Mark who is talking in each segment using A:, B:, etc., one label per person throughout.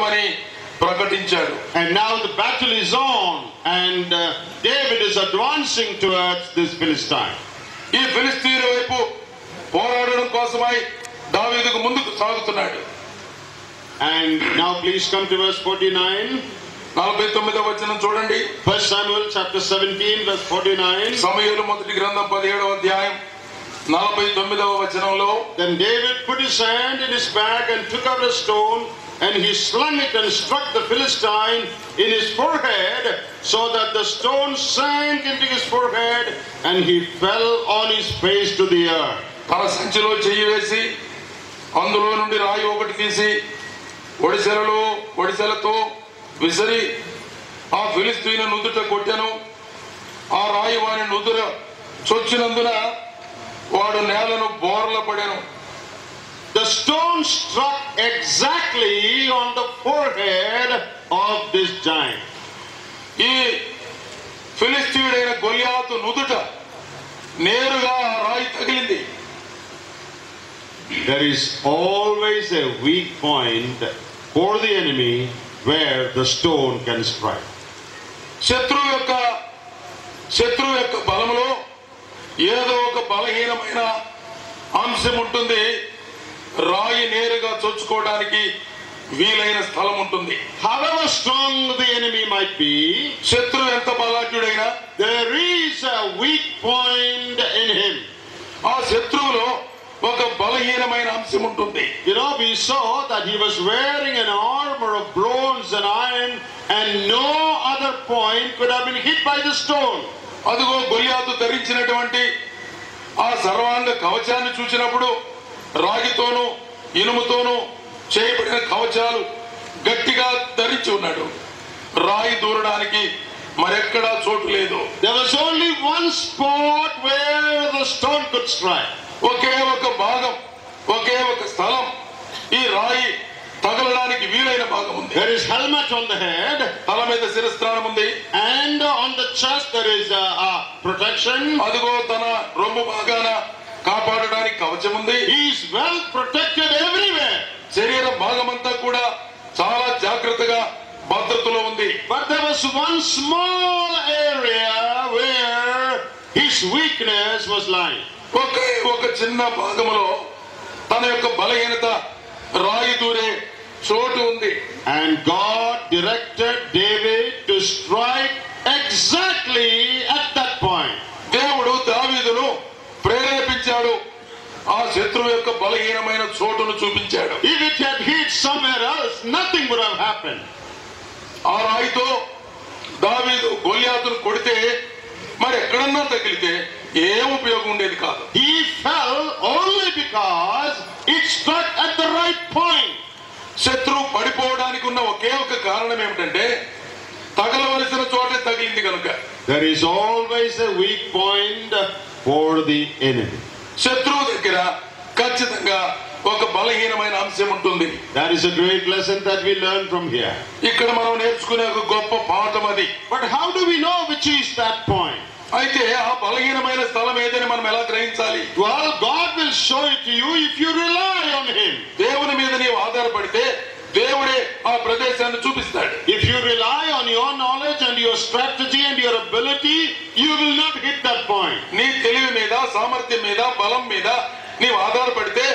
A: అని ప్రకటించాడు.
B: And now the battle is on, and David is advancing towards this Philistine.
A: ఈ ఫిలిస్తీయుల వైపు పోరాడడం కోసమై దావీదుకు ముందుకు సాగుతున్నాడు.
B: And now please come to verse 49.
A: 49వ వచనం చూడండి.
B: 1 Samuel chapter 17 verse 49.
A: సమూయేలు మొదటి గ్రంథం 17వ అధ్యాయం 49వ వచనంలో,
B: Then David put his hand in his bag and took out a stone, and he slung it and struck the Philistine in his forehead, so that the stone sank into his forehead, and he fell on his face to the earth.
A: తన సంచిలో చెయ్యి వేసి అందులో నుండి రాయి ఒకటి తీసి ఒడిసెలతో విసిరి ఆ ఫిలిస్తీయుని నుదుట కొట్టెను. ఆ రాయి వాని నుదుర చొచ్చినందున వాడు నేలను బోర్ల పడెను.
B: The stone struck exactly on the forehead of this giant.
A: ఈ ఫిలిస్తీయుడైన గొలియాతు నుదుట నేరుగా రాయి తగిలింది.
B: There is always a weak point for the enemy where the stone can strike.
A: శత్రువు యొక్క బలములో ఏదో ఒక బలహీనమైన అంశం ఉంటుంది. రాయి నేరుగా చొచ్చుకోవడానికి వీలైన స్థలం ఉంటుంది.
B: However strong the enemy might be,
A: శత్రువు ఎంత బలాఢ్యుడైనా
B: there is a weak point in him.
A: ఆ శత్రువులో ఒక బలహీనమైన అంశం ఉంటుంది.
B: You know, we saw that he was wearing an armor of bronze and iron, and no other point could have been hit by the stone.
A: అదిగో గొలియాతు ధరించినటువంటి ఆ సర్వాంగ కవచాన్ని చూసినప్పుడు రాగితోనూ ఇనుముతోనూ చేయబడిన కవచాలు గట్టిగా ధరించి ఉన్నాడు. రాయి దూరడానికి మరెక్కడా చోటు లేదు.
B: There was only one spot where the stone could strike.
A: ఒకే ఒక భాగం, ఒకే ఒక స్థలం ఈ రాయి తగలడానికి వీలైన భాగం ఉంది.
B: There is helmet on the head,
A: తల మీద శిరస్త్రాణం ఉంది,
B: and on the chest there is a protection.
A: అదిగో తన రొమ్ము భాగాన కాపాడడానికి కవచం ఉంది.
B: He is well protected everywhere.
A: శరీర భాగమంతా కూడా చాలా జాగ్రత్తగా భద్రతలో ఉంది.
B: But there was one small area where his weakness was lying.
A: ఒకే ఒక చిన్న భాగంలో తన యొక్క బలహీనత రాయి దూరే చోటు ఉంది.
B: And God directed David to strike exactly at that point.
A: దేవుడు దావీదును ప్రేరేపించాడు. ఆ శత్రువు యొక్క బలహీనమైన చోటును చూపించాడు.
B: If it had hit somewhere else, nothing would have happened.
A: ఆ రాయితో దావీదు గొలియాతును కొడితే మరి ఎక్కడన్నా తగిలితే ఏం ఉపయోగం ఉండేది కాదు.
B: He fell only because it struck at the right point.
A: శత్రువు పడిపోవడానికి ఉన్న ఒకే ఒక కారణం ఏమిటంటే తగలవలసిన చోటే తగిలింది కనుక.
B: There is always a weak point for the enemy.
A: శత్రువు దగ్గర ఖచ్చితంగా ఒక బలహీనమైన అంశం ఉంటుంది.
B: That is a great lesson that we learn from here.
A: ఇక్కడ మనం నేర్చుకునే ఒక గొప్ప పాఠం అది.
B: But how do we know which is that point?
A: అయితే ఆ బలహీనమైన స్థలం ఏదని మనం ఎలా గ్రహించాలి?
B: Well, God will show it to you if you rely on Him.
A: దేవుని మీద నీవు ఆధారపడితే దేవుడే ఆ ప్రదేశాన్ని చూపిస్తాడు.
B: If you rely on your knowledge and your strategy and your ability, you will not hit that point.
A: నీ తెలివి మీద, సామర్థ్యం మీద, బలం మీద నీవు ఆధారపడితే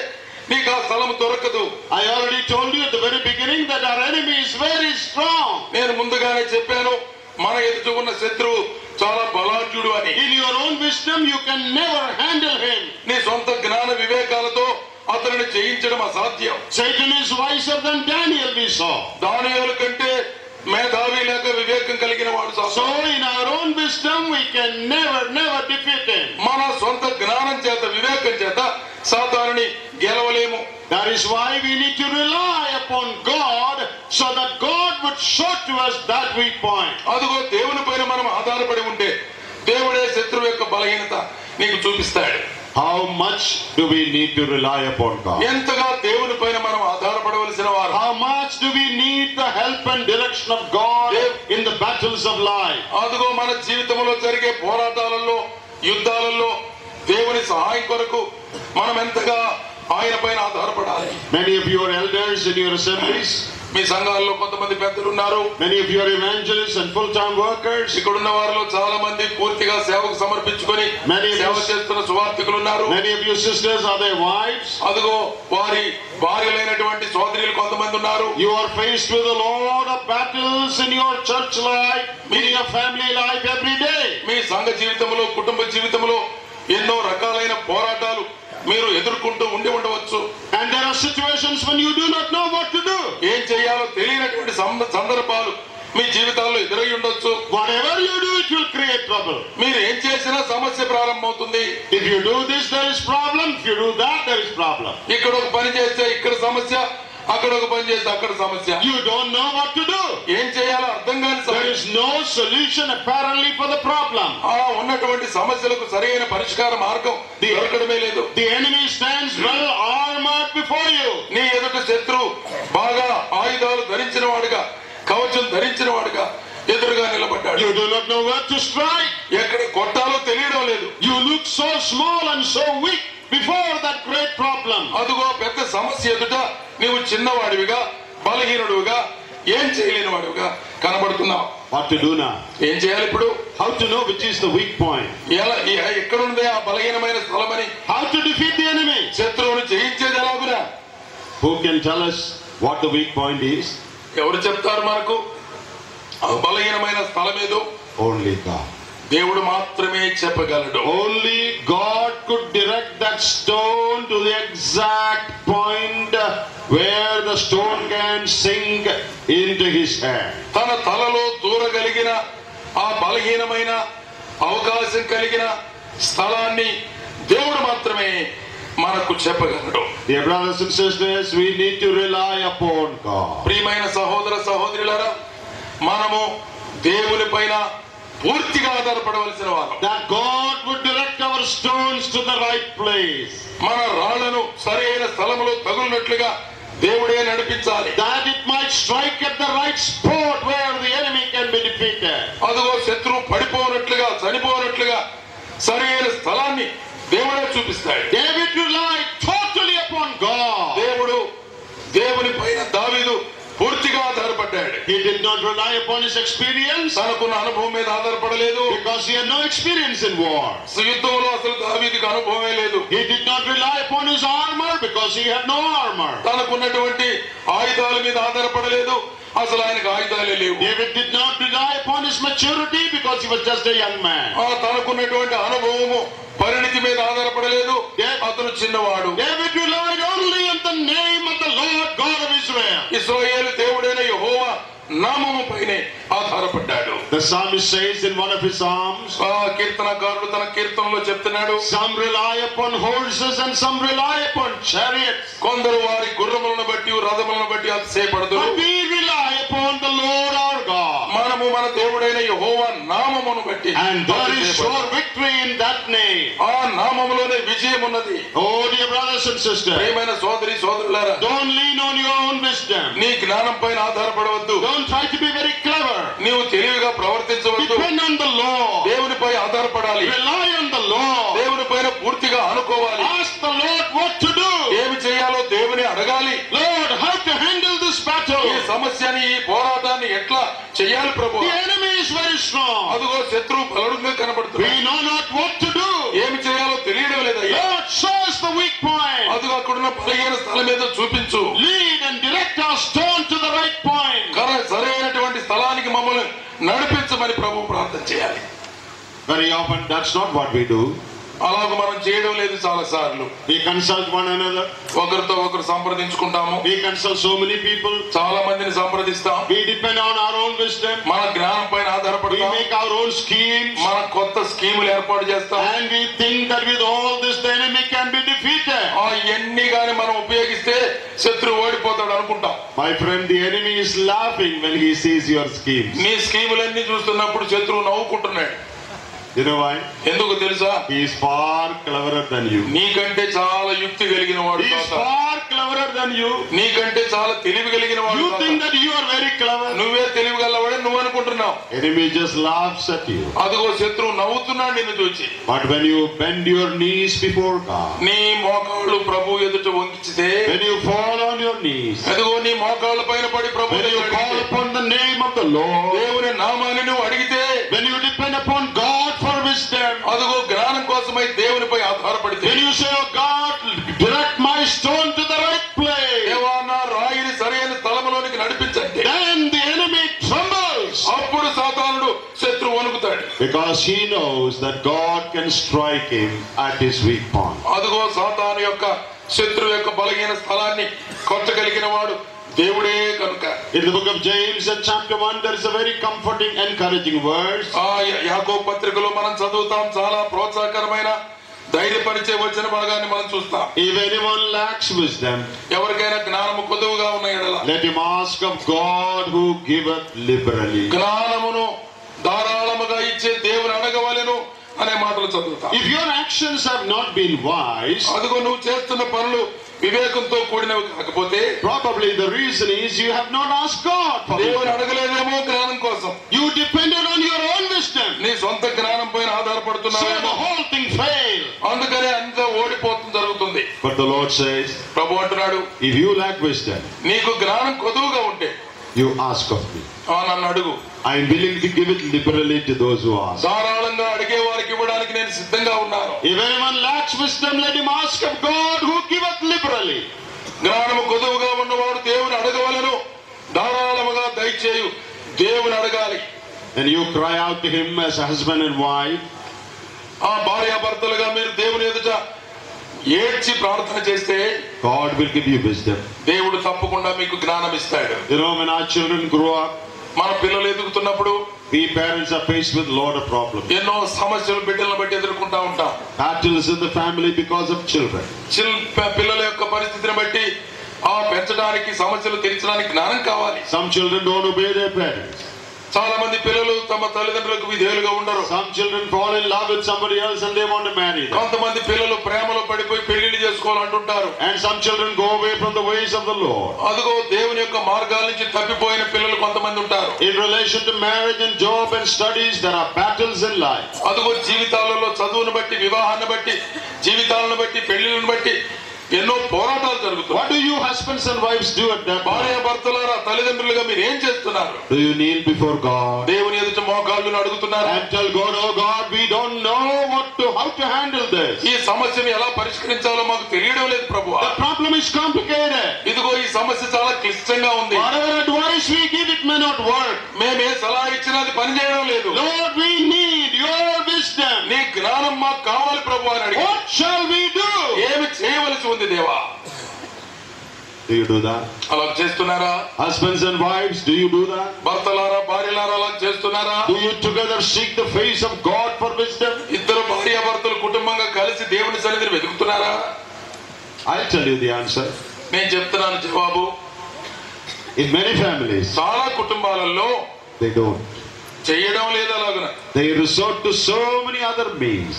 A: నీకు ఆ స్థలం దొరకదు.
B: I already told you at the very beginning that our enemy is very strong.
A: నేను ముందుగానే చెప్పాను మన ఎదుట ఉన్న శత్రువు చాలా బలాఢ్యుడు అని.
B: In your own wisdom you can never handle him.
A: నీ సొంత జ్ఞాన వివేకాలతో అతనిని జయించడం అసాధ్యం.
B: Satan is wiser than Daniel, we saw.
A: దానియేలు కంటే మేధావి లేక వివేకం కలిగిన వాడు.
B: So in our own wisdom we can never defeat him.
A: మన సొంత జ్ఞానం చేత, వివేకం చేత సాతానుని గెలవలేము.
B: That is why we need to rely upon God, so that God would show to us that weak point.
A: అదిగో దేవుని పైన మనం ఆధారపడి ఉంటే దేవుడే శత్రువు యొక్క బలహీనత నీకు చూపిస్తాడు.
B: How much do we need to rely upon God?
A: ఎంతగా దేవుని పైన మనం ఆధారపడవలసిన వారు.
B: How much do we need the help and direction of God in the battles of life?
A: అదిగో మన జీవితంలో జరిగే పోరాటాలలో, యుద్ధాలలో దేవుని సహాయం కొరకు మనం ఎంతగా ఆయన పైన ఆధారపడాలి.
B: Many of you are elders in your assemblies.
A: మీ సంఘాల్లో కొంతమంది పెద్దలు ఉన్నారు.
B: Many of you are evangelists and full-time workers.
A: ఇక్కడ ఉన్న వారిలో చాలా మంది పూర్తిగా సేవకు సమర్పించుకొని సేవ చేస్తున్న సువార్థికులు ఉన్నారు.
B: Many of you sisters are their wives.
A: అదిగో వారి భార్యలైనటువంటి సోదరులు కొంతమంది ఉన్నారు.
B: You are faced with a lot of battles in your church life, in your family life every day.
A: మీ సంఘ జీవితంలో, కుటుంబ జీవితంలో ఎన్నో రకాలైన పోరాటాలు మీరు ఎదుర్కొంటూ ఉండవచ్చు.
B: And there are situations when you do not know what to do.
A: ఏం చేయాలో తెలియనటువంటి సందర్భాలు మీ జీవితాల్లో ఎదురై ఉండొచ్చు.
B: Whatever you do, it will create trouble.
A: మీరు ఏం చేసినా సమస్య ప్రారంభమవుతుంది.
B: If you do this, there is problem. If you do that, there is problem.
A: ఇక్కడ ఒక పని చేస్తే ఇక్కడ సమస్య, అక్కడ ఒక పని చేస్తే అక్కడ సమస్య.
B: You don't know what to do.
A: ఏం చేయాలో అర్థం కాని
B: There is no solution apparently for the problem.
A: ఉన్నటువంటి సమస్యలకు సరైన పరిష్కార మార్గం దొరకడమే లేదు.
B: The enemy stands well armored before you.
A: నీ ఎదుట శత్రువు బాగా ఆయుధాలు ధరించిన వాడుగా, కవచం ధరించిన వాడుగా ఎదురుగా నిలబడ్డాడు.
B: You do not know where to strike.
A: ఎక్కడ కొట్టాలో తెలియడం లేదు.
B: You look so small and so weak before that great problem.
A: అదుగో పెద్ద సమస్య ఎదుట నీవు చిన్నవాడివిగా, బలహీనుడివిగా, ఏం చేయలేని వాడివిగా కనబడుతున్నావు.
B: What to do now?
A: ఏం చేయాలి ఇప్పుడు?
B: How to know which is the weak point?
A: ఎక్కడ ఉంది ఆ బలహీనమైన స్థలమని?
B: How to defeat the enemy?
A: శత్రువును జయించేది ఎలాగునా?
B: Who can tell us what the weak point is?
A: ఎవరు చెప్తారు మనకు ఆ బలహీనమైన స్థలం ఏదో?
B: Only God.
A: దేవుడు మాత్రమే చెప్పగలడు.
B: Only God could direct that stone to the exact point where the stone can sink into his hand.
A: తన తలలో దూరగలిగిన ఆ బలహీనమైన అవకాశం కలిగిన స్థలాన్ని దేవుడు మాత్రమే మనకు చెప్పగలడు.
B: Dear brothers and sisters, we need to rely upon God.
A: ప్రియమైన సహోదర సహోదరులారా, మనము దేవుని పైన పూర్తిగా ఆధారపడవలసిన వారు.
B: That God would direct our stones to the right place.
A: మన రాళ్లను సరైన స్థలములో తగులునట్లుగా దేవుడే నడిపించాలి.
B: That it might strike at the right spot where the enemy can be defeated.
A: అదిగో శత్రువు పడిపోనట్లుగా, చనిపోనట్లుగా సరైన స్థలాన్ని దేవుడే చూపిస్తాడు.
B: David relied totally upon God.
A: దేవుని పైన దావీదు పూర్తిగా ఆధారపడ్డాడు.
B: He did not rely upon his experience.
A: తనకున్న అనుభవం మీద ఆధారపడలేదు.
B: Because he had no experience in war.
A: యుద్ధంలో అసలు దావీదుకు అనుభవమే లేదు.
B: He did not rely upon his armor because he had no armor.
A: తనకున్నటువంటి ఆయుధాల మీద ఆధారపడలేదు. అసలు ఆయనకు ఆయుధాలే లేవు.
B: David did not rely upon his maturity because he was just a young man.
A: తనకున్నటువంటి అనుభవము, పరిణితి మీద ఆధారపడలేదు. అతను చిన్నవాడు.
B: David relied only on the name of the Lord God of Israel.
A: ఇశ్రాయేలు దేవుడైన యెహోవా నామము పైనే ఆధారపడ్డాడు.
B: The psalmist says in one of his psalms,
A: కీర్తనకారుడు తన కీర్తనలో చెప్తున్నాడు,
B: some rely upon horses and some rely upon chariots.
A: కొందరు వారి గుర్రములను బట్టి, రథములను బట్టి అతిశయపడదు.
B: But we rely upon the Lord our God.
A: మనము మన దేవుడైన యెహోవా నామమును బట్టి,
B: and there is sure victory in that name.
A: ఆ నామములోనే విజయం ఉన్నది.
B: Oh dear brothers and sisters,
A: ప్రియమైన సోదరి సోదరులారా,
B: don't lean on your own wisdom.
A: నీ జ్ఞానం పైన ఆధారపడవద్దు.
B: Don't try to be very clever.
A: నీవు తెలివిగా ప్రవర్తించవద్దు.
B: Depend on the Lord.
A: దేవునిపై ఆధారపడాలి.
B: Rely on the Lord.
A: దేవుని పైన పూర్తిగా అనుకోవాలి.
B: Ask the Lord what to do.
A: ఏమి చేయాలో దేవుని అడగాలి.
B: Lord, how to handle this battle.
A: ఈ సమస్యని, ఈ పోరాటాన్ని ఎట్లా చేయాలి ప్రభు?
B: The enemy is very strong.
A: అదిగో శత్రువు బలంగా కనబడుతుంది.
B: We know not what to do.
A: ఏమి చేయాలో తెలియడం లేదయ్యా.
B: Lord, show us the weak point.
A: అదిగో అక్కడున్న బలహీన స్థలం మీద చూపించు.
B: Lead and direct our stone to the right point.
A: సరైనటువంటి స్థలానికి మమ్మల్ని నడిపించమని ప్రభు ప్రార్థన చేయాలి.
B: Very often that's not what we do.
A: అలాగ మనం చేయడం లేదు. చాలా సార్లు
B: We consult one another.
A: ఒకరితో ఒకరు సంప్రదించుకుంటాము.
B: We consult so many people.
A: చాలా మందిని సంప్రదిస్తాం.
B: We depend on our own wisdom.
A: మన జ్ఞానం పైన
B: We
A: ఆధారపడతాం.
B: make our own schemes.
A: మన కొత్త స్కీములు ఏర్పాటు చేస్తాం.
B: And we think that with all this the enemy can be defeated.
A: ఎన్ని గాని మనం ఉపయోగిస్తే శత్రువు ఓడిపోతాడు అనుకుంటాం.
B: My friend, the enemy is laughing when he sees your schemes.
A: నీ స్కీములన్నీ చూస్తున్నప్పుడు శత్రువు నవ్వుకుంటున్నాడు.
B: You know why?
A: ఎందుకు తెలుసా?
B: He is far cleverer than you.
A: నీకంటే చాలా యుక్తి కలిగిన వాడు.
B: He is far cleverer than you.
A: నీకంటే చాలా తెలివి కలిగిన వాడు.
B: You think that you are very clever.
A: నువ్వే తెలివిగలవాడని నువ్వు అనుకుంటున్నావు.
B: Enemy just laughs at you.
A: అదిగో శత్రువు నవ్వుతున్నాడు నిన్ను చూచి.
B: But when you bend your knees before God,
A: నీ మోకాళ్ళు ప్రభు ఎదుట వంచితే,
B: when you fall on your knees,
A: అదిగో నీ మోకాళ్ళ పైన పడి ప్రభు
B: when you call upon the name of the Lord,
A: దేవుని నామాన్ని నువ్వు అడిగితే,
B: when you depend upon God for wisdom,
A: అదిగో జ్ఞానం కోసమై దేవునిపై ఆధారపడితే,
B: when you say, oh God, direct my stone to the right place,
A: దేవా నా రాయిని సరైన స్థలములోనికి నడిపించండి,
B: then the enemy trembles.
A: అప్పుడు సాతానుడు శత్రువు వణుకుతాడు.
B: Because he knows that God can strike him at his weak point.
A: అదిగో సాతాను యొక్క శత్రువు యొక్క బలహీన స్థలాన్ని కొట్టగలిగిన వాడు దేవుడే కనుక.
B: In the book of James at chapter 1 there is a very comforting, encouraging verse.
A: యాకోబు పత్రికలో మనం చదువుతాం, చాలా ప్రోత్సాహకరమైన ధైర్యపరిచే వచ్చిన భాగాన్ని మనం చూస్తాం.
B: If anyone lacks wisdom,
A: ఎవరికైనా జ్ఞానము కొదువుగా ఉన్న యెడల,
B: let him ask of God who giveth liberally.
A: జ్ఞానమును ధారాళముగా ఇచ్చే దేవుని అడగవలెను అనే మాటలు చదువుతాం.
B: If your actions have not been wise,
A: అదిగో నువ్వు చేస్తున్న పనులు వివేకంతో కూడినవి కాకపోతే,
B: probably the reason is you have not asked God for
A: దేవుని
B: wisdom.
A: అడగలేదేమో జ్ఞానం కోసం.
B: You depended on your own wisdom,
A: నీ సొంత జ్ఞానం పైన
B: so
A: ఆధారపడుతున్నావు,
B: the whole thing failed.
A: అందుకనే అంతా ఓడిపోతుంది జరుగుతుంది.
B: But the Lord says,
A: ప్రభు అంటున్నాడు,
B: if you lack wisdom,
A: నీకు జ్ఞానం కొదువుగా ఉంటే
B: you ask of me.
A: నన్ను అడుగు,
B: I am willing to give it liberally to those who ask.
A: ధారాళంగా అడిగే వారికి ఇవ్వడానికి నేను సిద్ధంగా ఉన్నాను.
B: If anyone lacks wisdom, let him ask of God who giveth liberally.
A: జ్ఞానము కొదువుగా ఉన్నవాడు దేవుని అడగవలెను, ధారాళముగా దయచేయు దేవుని అడగాలి.
B: And you cry out to him as a husband and wife.
A: ఆ భార్యాభర్తలుగా మీరు దేవుని ఎదుట ఏడ్చి ప్రార్థన చేస్తే
B: God will give you wisdom.
A: దేవుడు తప్పకుండా మీకు జ్ఞానం ఇస్తాడు.
B: You know, when our children grow up,
A: మన పిల్లలు ఎదుగుతున్నప్పుడు
B: we parents are faced with a lot of problems.
A: ఎన్నో సమస్యలు బిడ్డలను బట్టి ఎదుర్కొంటా ఉంటాం.
B: Battles in the family because of children.
A: పిల్లల యొక్క పరిస్థితిని బట్టి పెంచడానికి, సమస్యలు తీర్చడానికి జ్ఞానం కావాలి.
B: Some children don't obey their parents.
A: చాలా మంది పిల్లలు తమ తల్లిదండ్రులకు విధేయులుగా ఉండరు.
B: Some children fall in love with somebody else and they want to marry them.
A: కొంతమంది పిల్లలు ప్రేమలో పడిపోయి పెళ్లిళ్ళు చేసుకోవాలంటుంటారు.
B: And some children go away from the ways of the Lord.
A: అదిగో దేవుని యొక్క మార్గాల నుంచి తప్పిపోయిన పిల్లలు కొంతమంది ఉంటారు.
B: In relation to marriage and job and studies, there are battles in life.
A: అదిగో జీవితాలలో చదువును బట్టి, వివాహాన్ని బట్టి, జీవితాలను బట్టి, పెళ్లిళ్ళను బట్టి ఎన్నో పోరాటాలు జరుగుతాయి.
B: What do you husbands and wives do at that time?
A: భార్య భర్తలారా, తల్లిదండ్రులుగా మీరు ఏం చేస్తున్నారు?
B: Do you kneel before God
A: దేవుని ఎదుట మోకాళ్ళను అడుగుతున్నారు
B: and tell God, oh God, we don't know how to handle this.
A: ఈ సమస్యను ఎలా పరిష్కరించాలో మాకు తెలియడం లేదు ప్రభువా.
B: The problem is complicated.
A: ఇదిగో ఈ సమస్య చాలా క్లిష్టంగా ఉంది.
B: Whatever advice we give, it may not work.
A: మేము ఏ సలహా ఇచ్చినా అది పనిచేయడం లేదు.
B: Lord, we need your wisdom.
A: నీ జ్ఞానం మాకు కావాలి ప్రభు అని అడిగి,
B: What shall we do?
A: ఏమి చేయవలసి ఉంది దేవా?
B: Do you do that?
A: అలా చేస్తున్నారా?
B: Husbands and wives, do you do that?
A: భర్తలారా, భార్యలారా అలా చేస్తున్నారా?
B: Do you together seek the face of God for wisdom?
A: ఇద్దరు భార్యాభర్తలు కుటుంబంగా కలిసి దేవుని సన్నిధిని వెతుకుతున్నారా?
B: I'll tell you the answer.
A: నేను చెప్తున్నాను జవాబు.
B: In many families,
A: చాలా కుటుంబాలలో
B: they don't.
A: చేయడం లేదు అలాగున.
B: They resort to so many other means.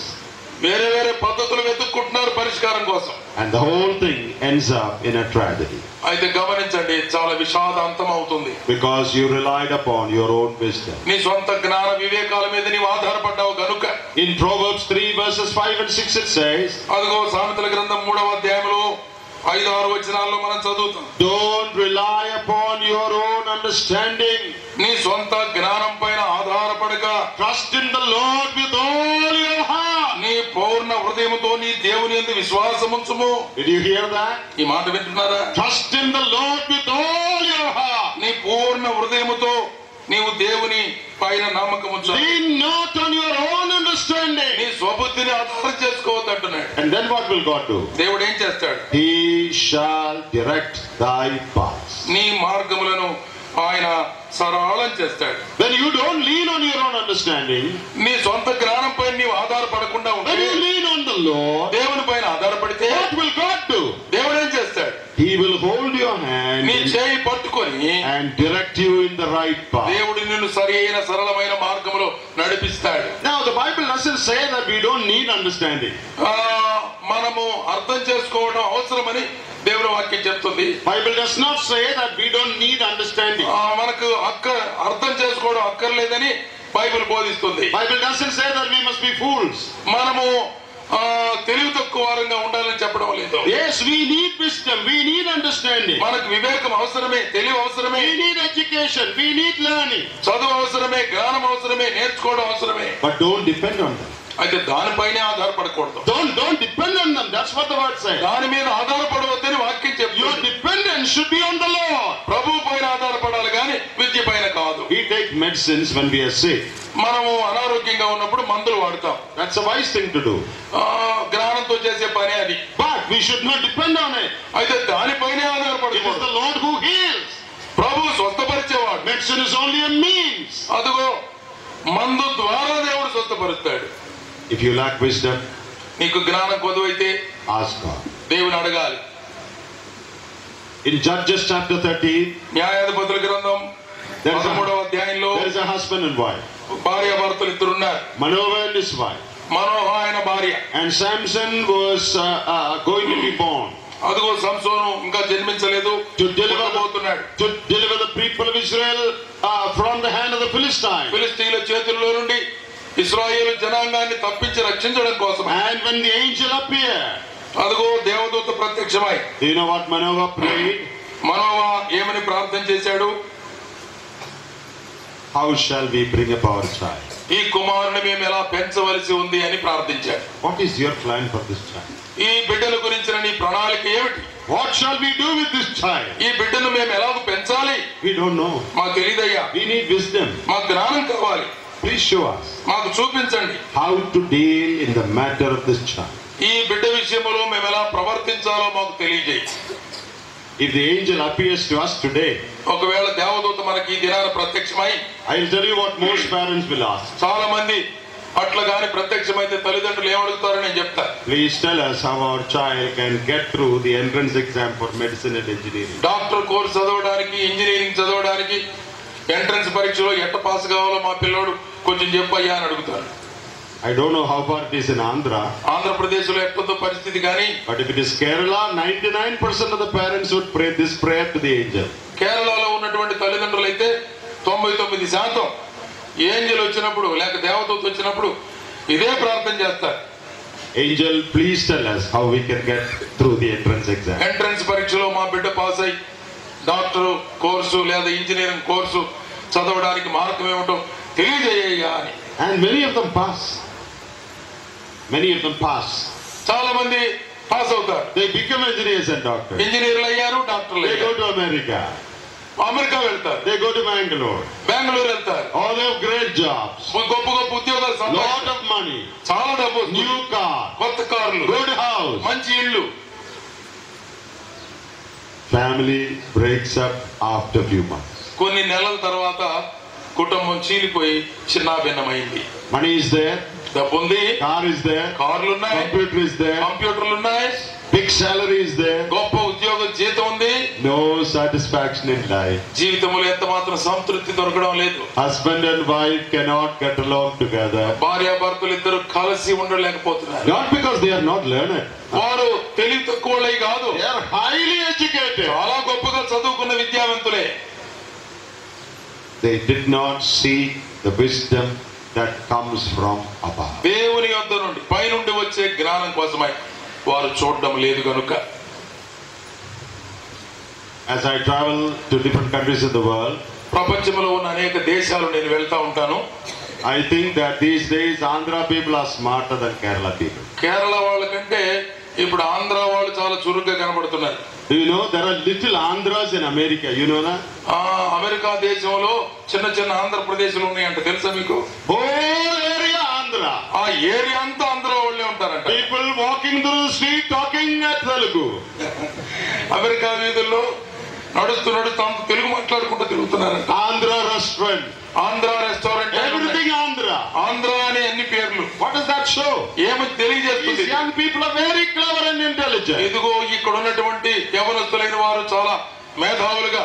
A: వేరే వేరే పద్ధతులు వెతుక్కుంటున్నారు పరిష్కారం కోసం.
B: And the whole thing ends up in a tragedy.
A: అయితే గమనించండి, చాలా విషాదాంతం అవుతుంది.
B: Because you relied upon your own wisdom.
A: నీ సొంత జ్ఞాన వివేకాల మీద నీవు ఆధారపడ్డావు గనుక.
B: In Proverbs 3 verses 5 and 6 it says,
A: అదిగో సామెతల గ్రంథం 3వ అధ్యాయంలో 5-6 వచనాల్లో మనం చదువుతాం.
B: don't rely upon your own understanding.
A: నీ సొంత జ్ఞానం పైన ఆధారపడక,
B: Trust in the Lord with all your heart.
A: నీ పూర్ణ హృదయముతో నీ దేవుని యందు విశ్వాసముంచుము.
B: Did you hear that?
A: ఈ మాట వింటున్నారా?
B: Trust in the Lord with all your heart.
A: నీ పూర్ణ హృదయముతో నీవు దేవుని పైన నమ్మకం ఉంచు.
B: Lean not on your own understanding.
A: నీ స్వబుద్ధిని ఆధారం చేసుకోవద్దు అంటున్నాడు.
B: And then what will God do?
A: దేవుడు ఏం చేస్తాడు?
B: He shall direct thy paths.
A: నీ మార్గములను ఆయన సరళం చేస్తాడు.
B: When you don't lean on your own understanding,
A: నీ సొంత జ్ఞానం పైన నీవు ఆధారపడకుండా
B: when
A: ఉంటే,
B: you lean on the Lord,
A: దేవుని పైన ఆధారపడితే
B: what will God do?
A: దేవుడు ఏం చేస్తాడు?
B: He will hold your hand
A: నీ చేయి పట్టుకొని
B: and direct you in the right path.
A: దేవుడు నిన్ను సరైన సరళమైన మార్గంలో నడిపిస్తాడు.
B: Now the Bible doesn't say that we don't need understanding.
A: మనము అర్థం చేసుకోవడం అవసరమని దేవుని వాక్యం చెప్తుంది.
B: Bible does not say that we don't need understanding.
A: మనకు అర్థం చేసుకోవడం అక్కర్లేదని బైబిల్ బోధిస్తుంది.
B: Bible doesn't say that we must be fools.
A: మనము తెలివి తక్కువ వారంగా ఉండాలని చెప్పడం లేదు.
B: Yes, we need wisdom, we need understanding.
A: మనకు వివేకం అవసరమే, తెలివి అవసరమే.
B: We need education, we need learning.
A: చదువు అవసరమే, జ్ఞానం అవసరమే, నేర్చుకోవడం అవసరమే.
B: But don't depend on them.
A: అయితే దానిపైనే ఆధారపడకూడదు.
B: Don't depend on them. That's what the word says.
A: దాని మీద ఆధారపడవద్దని వాక్యం
B: Your
A: చెప్తుంది.
B: dependence should be on the Lord.
A: ప్రభు పైన ఆధారపడాలి కానీ విద్య పైన కాదు.
B: We take medicines when we are sick.
A: మనము అనారోగ్యంగా ఉన్నప్పుడు మందులు వాడతాం.
B: That's a wise thing to do.
A: జ్ఞానంతో చేసే పని అది.
B: But we should not depend on it.
A: అయితే దానిపైనే
B: It is
A: ఆధారపడకూడదు.
B: the Lord who heals.
A: Prabhu స్వస్థపరిచేవాడు.
B: Medicine is only a means.
A: అదిగో మందు ద్వారా దేవుడు స్వస్థపరుస్తాడు.
B: If you lack wisdom,
A: నీకు జ్ఞానం కొదువైతే
B: ask God.
A: దేవుని అడగాలి.
B: In Judges chapter 13,
A: న్యాయాధిపతుల గ్రంథం
B: there is
A: 13వ అధ్యాయంలో
B: a husband and wife.
A: భార్యాభర్తలు ఇద్దరున్నారు.
B: Manoah and his wife.
A: మనోహ ఆయన భార్య.
B: And Samson was going to be born.
A: అదిగో సంసోను ఇంకా జన్మించలేదు,
B: To deliver
A: పుట్టబోతున్నాడు.
B: the people of Israel from the hand of the Philistines.
A: ఫిలిష్తీయుల చేతుల్లో నుండి ఇశ్రాయేలు జనాంగాన్ని తప్పించి రక్షించడం కోసం.
B: And when the angel appeared,
A: అదిగో దేవదూత ప్రత్యక్షమై.
B: do you know what Manoah prayed?
A: మనోహ ఏమని ప్రార్థన చేశాడు?
B: How shall we bring up our child?
A: ఈ కుమారుని మేము ఎలా పెంచవలసి ఉంది అని ప్రార్థించాడు.
B: What is your plan for this child?
A: ఈ బిడ్డల గురించిన నీ ప్రణాళిక ఏమిటి?
B: What shall we do with this child?
A: ఈ బిడ్డను మేము ఎలాగ పెంచాలి?
B: We don't know.
A: మాకు తెలియదయ్యా.
B: We need wisdom.
A: మాకు జ్ఞానం కావాలి.
B: Please show us
A: మాకు చూపించండి.
B: how to deal in the matter of this child.
A: ఈ బిడ్డ విషయంలో మేము ఎలా ప్రవర్తించాలో మాకు తెలియజేయి.
B: If the angel appears to us today,
A: ఒకవేళ దేవదూత మనకి ఈ దినాన ప్రత్యక్షమై,
B: I'll tell you what most parents will ask.
A: చాలా మంది అట్లా గాని ప్రత్యక్షమైతే తల్లిదండ్రులు ఏమడుగుతారని నేను చెప్తా.
B: Please tell us how our child can get through the entrance exam for medicine and engineering.
A: Doctor course చదవడానికి, ఇంజనీరింగ్ చదవడానికి ఎంట్రన్స్ పరీక్షలో ఎట్ట పాస్ కావాలో మా పిల్లోడు కొంచెం చెప్పయ్యా అని అడుగుతారు.
B: I don't know how far it is in Andhra.
A: Andhra Pradesh లో ఎట్లుందో పరిస్థితి కానీ,
B: But if it is Kerala, 99% of the parents would pray this prayer to the angel.
A: కేరళలో ఉన్నటువంటి తల్లిదండ్రులు అయితే 99% ఏంజెల్ వచ్చినప్పుడు లేక దేవదూత వచ్చినప్పుడు ఇదే ప్రార్థన చేస్తారు.
B: Angel, please tell us how we can get through the entrance exam.
A: Entrance పరీక్షలో మా బిడ్డ పాస్ అయి డాక్టర్ కోర్సు లేదా ఇంజనీరింగ్ కోర్సు చదవడానికి మార్గం ఏమిటో తెలియజేయ్యా అని.
B: And many of them pass.
A: చాలా మంది పాస్ అవుతారు.
B: They become engineers and doctors.
A: ఇంజనీర్లు అయ్యారు, డాక్టర్లు
B: They go
A: అయ్యారు.
B: to America.
A: అమెరికా వెళ్తారు,
B: They go to Bangalore.
A: Bengaluru వెళ్తారు.
B: All have great jobs.
A: గొప్ప గొప్ప ఉద్యోగాలు
B: Lot
A: సంపాదిస్తారు.
B: of money.
A: చాలా డబ్బు,
B: New car.
A: కొత్త కార్లు,
B: Good house.
A: మంచి ఇల్లు.
B: Family breaks up after few months.
A: కొన్ని నెలల తర్వాత కుటుంబం చీలిపోయి చిన్నాభిన్నమైంది.
B: Money is there.
A: డబ్బు ఉంది,
B: Car is there.
A: కార్లు ఉన్నాయి,
B: Computer is there.
A: కంప్యూటర్లు ఉన్నాయి,
B: Big salary is there.
A: గొప్ప ఉద్యోగం, జీతం ఉంది.
B: No satisfaction in life.
A: జీవితంలో ఎంత మాత్రం సంతృప్తి దొరకడం లేదు.
B: Husband and wife cannot get along together.
A: భార్యాభర్తలు ఇద్దరు కలిసి ఉండలేకపోతున్నారు.
B: Not because they are not learned.
A: వారు తెలివి తక్కువలై కాదు,
B: They are highly educated.
A: చాలా గొప్పగా చదువుకున్న విద్యావంతులే.
B: They did not seek the wisdom that comes from above.
A: దేవుని యొద్ద నుండి పైనుండి వచ్చే జ్ఞానం కోసమై వారు చూడడం లేదు కనుక.
B: As I travel to different countries in the world,
A: ప్రపంచంలో ఉన్న అనేక దేశాలు నేను వెళ్తా ఉంటాను.
B: I think that these days Andhra people are smarter than Kerala people.
A: Kerala వాళ్ళకంటే ఇప్పుడు ఆంధ్ర వాళ్ళు చాలా చురుగ్గా కనబడుతున్నారు.
B: Do you know there are little Andhras in America? You know that?
A: America దేశంలో చిన్న చిన్న ఆంధ్రప్రదేశ్లు ఉన్నాయంట, తెలుసా మీకు?
B: Whole area Andhra.
A: ఆ ఏరియా అంతా ఆంధ్ర వాళ్ళే ఉంటారంట.
B: People walking through the street talking at Telugu.
A: America వీధుల్లో నడుస్తూ నడుస్తూ అంత తెలుగు మాట్లాడుకుంటూ తిరుగుతున్నారంట.
B: Andhra restaurant.
A: Andhra restaurant,
B: Everything Andhra.
A: Andhra అనే అన్ని పేర్లు.
B: What does that show?
A: ఏమి తెలియజేస్తుంది?
B: These young people are very clever and intelligent. intelligent.
A: ఇదిగో ఇక్కడ ఉన్నటువంటి యవనస్తులైన వారు చాలా మేధావులుగా